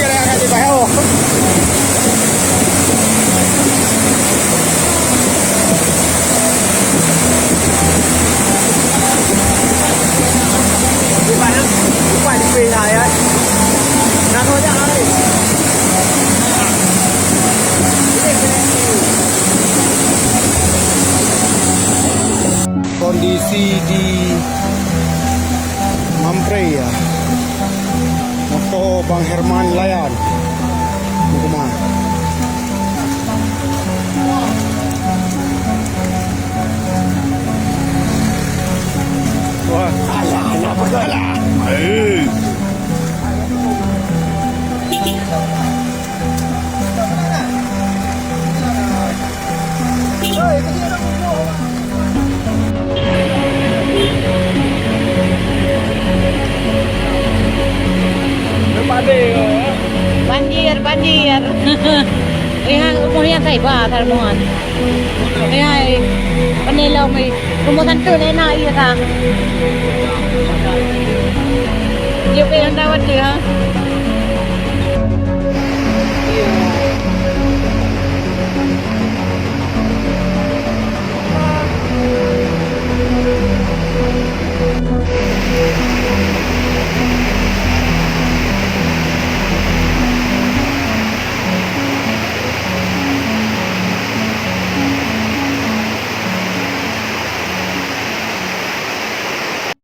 yang akan dibayar. Phải đi về này ấy. Nào thôi nhá ơi. Kondisi di Mampre ya. Moto Bang Herman Layan. Hukuman. Wah, alah, bergalah. Banjir. Yang umurnya kayak batar mohon. Yang penilau mai rumusan tu nena iya ta. Dia pengen rawat dia.